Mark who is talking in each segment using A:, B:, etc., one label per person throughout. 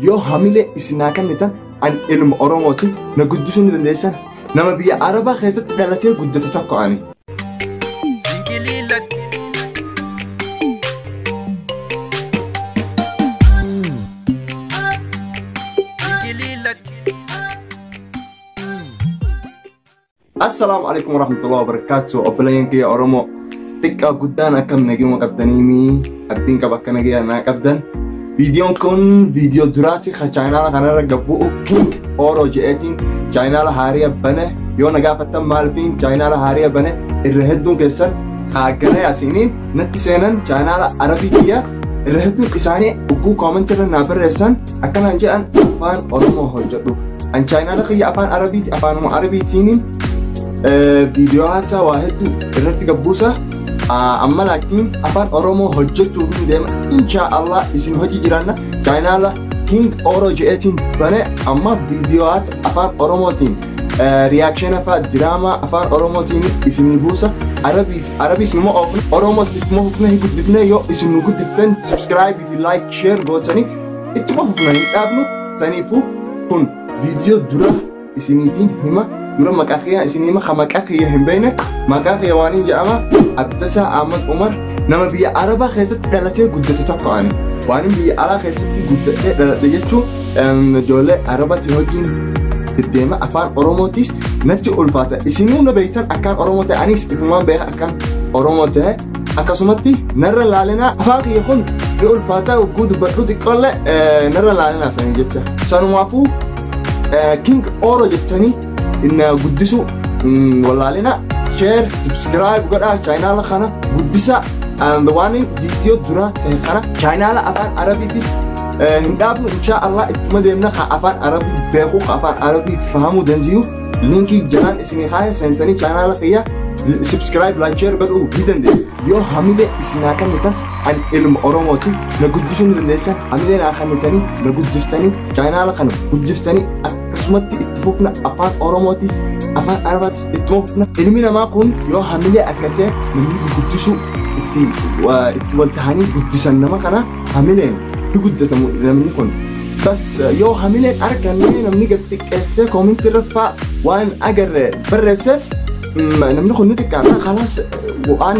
A: Yoo hamilee isinaa kennitan an ilma Oromooti na guddisuu ni dandeessan. Nama biyya Arabaa keessatti dhalatee guddate tokko ani. Assalamu alaikum warahmatullahi wabarakatuh. Obboleeyyan kiyya Oromoo xiqqaa guddaan akkam naguma qabdanii abdiin qaba akka nagaya naa qabdan. Videoon kun video duraati ka channel kanarra gabbu'u King Oro jedheetiin channel haariya bane yoo nagaafattan maalfiin channel haariya bane irra hedduun keessan kaagara yaasiniin natti seenan channel Arabii kiyya irra hedduun isaanii ugguu koomentirra naa barreessan akkanaan jedhan afaan Oromoo hojjedhu. An channel kiyya afaan Arabiiti afaanuma Arabiitiiniin video hata wahedu irratti gabbuusa amma laakiin afaan Oromoo hojjechuuf hin deema inshallah isin hojii jiraanna channel King Oro jedheetiin bane amma video hata afaan Oromootiin reaction afa drama afaan Oromootiin isin buusa Arabii isin moo Oromoo ittuma fufna hin guddifne yoo isin nu guddiftan subscribe if you like share gootanii ittuma fufna hin dhaabnu saniifuu kun video dura isiniitiin hima dura maqaaqiyaa isinima maqaaqiyaa hin beeyne maqaaqiyaa waan hin jedhama Abdasaa Ahmad Umar nama biyya Arabaa keessatti dhalatee guddate tokko ani waan biyya alaa keessatti guddatee dhalate jechuun ijoollee Arabaatti hojiin deddeema afaan Oromootis natti ulfaata isinuu na beektan akkaan Oromoo ta'e anis ifumaan beeka akkaan Oromoo ta'e akkasumatti narra laalinaa afaan kiyya kun ni ulfaata ugguu dubbadhu xiqqoolle narra laalinaa sanii jecha sanumaafuu King Oro jettanii inna guddisu walaalina share subscribe godha channel kana guddisa waan video dura ta'e kana channel afaan Arabiitis hin dhaabnu inshallah ittuma deemna afaan Arabii beeku afaan Arabii fahamu danziyu linki jalaan isinii kaaya seentanii channel kiyya subscribe like share godhu dandeessu yoo hamilee isinaa kennitan an ilma Oromooti na guddisuu ni dandeessan hamilee naa kennitanii na guddiftanii channel kana guddiftanii akkasumatti itti fufna afaan Oromootis afaan Arabaatis ittuma fufna ilmi namaa kun yoo hamilee akkatee namni guddisuu itti waltahanii guddisan nama kana hamileen ni guddatamu namni kun bas yoo hamileen arganne namni gad xiqqeessee koomentirra fa'aa waan agarre barreesseef namni kun ni xiqqaata khalaas waan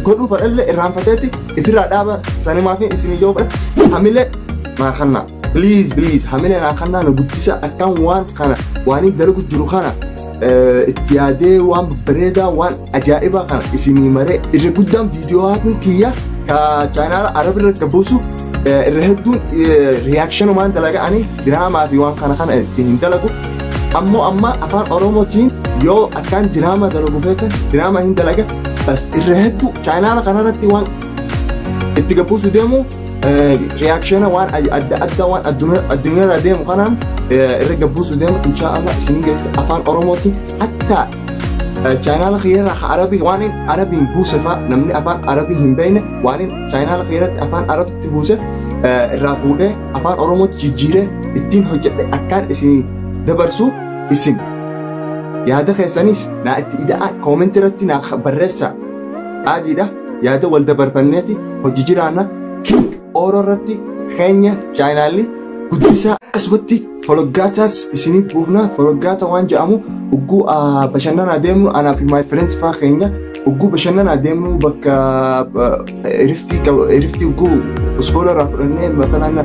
A: godhuu fadhalle irraanfateetti ifirraa dhaaba sanimaaf isin yoo fadha hamilee naa kanna please hamilee naa kanna na guddisa akkaan waan kana waan dalagu jiru kana itti yaadee waan bareedaa waan ajaa'ibaa kana isinii maree irra guddaan viidiyoohaan kiyya ka channel Arabii gabbuusu irra hedduun reaction waan dalaga'anii diraamaa fi waan kana itti hin dalagu ammoo amma afaan Oromootiin yoo akkaan diraama dalagu feetan diraama hin dalaga bas irra hedduu channel kanarratti waan itti gabbuusu deemu reaction waan adda waan addunyaarra deemu kanaan irra gabbuusu deemu inshallah isin geessa afaan Oromootiin hatta channel khayra Arabii waan Arabiin buusefa namni afaan Arabii hin beeyne waan channel khayratti afaan Arabitti buuse irraa fuudhee afaan Oromootti jijjiiree ittiin hojjedhe akkaan isin dabarsu isin yaada keessanis naa itti ida'a koomentirratti naa barreessa adiidha yaada wal dabarfanneeti hojii jiraanna King Oro irratti keenya channelli guddisa akkasumatti fologgaataas isiniif buufna fologgaata waan jedhamu ugguu bashannanaa deemnu anaa fi my friends faa keenya ugguu bashannanaa deemnu bakka iriftii ugguu uskoola irraa fudhannee matalaan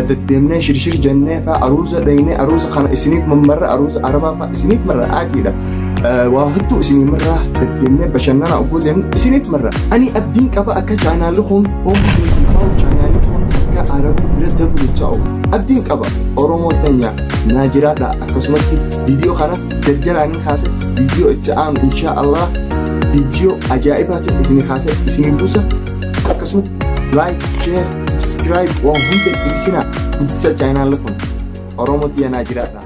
A: deddeemnee shirshir jennee faa aruuza dhaynee aruuza kana isiniif mammarra aruuza Arabaa faa isiniif marra adiidha waa hedduu isinii marra deddeemnee bashannanaa ugguu deemnu isiniif marra ani abdiin qaba akka channelli kun channelli kun akka Arabii bira dablu ta'u abdiin qaba Oromoo teenya naa jiraadha akkasumatti video kana jarjaraanii kaase video itti aanu inshallah video ajaa'ibaatiin isinii kaase isinii buusa akkasumatti like share subscribe waan hunda isina guddisa channel kun Oromoo teenya naa jiraadha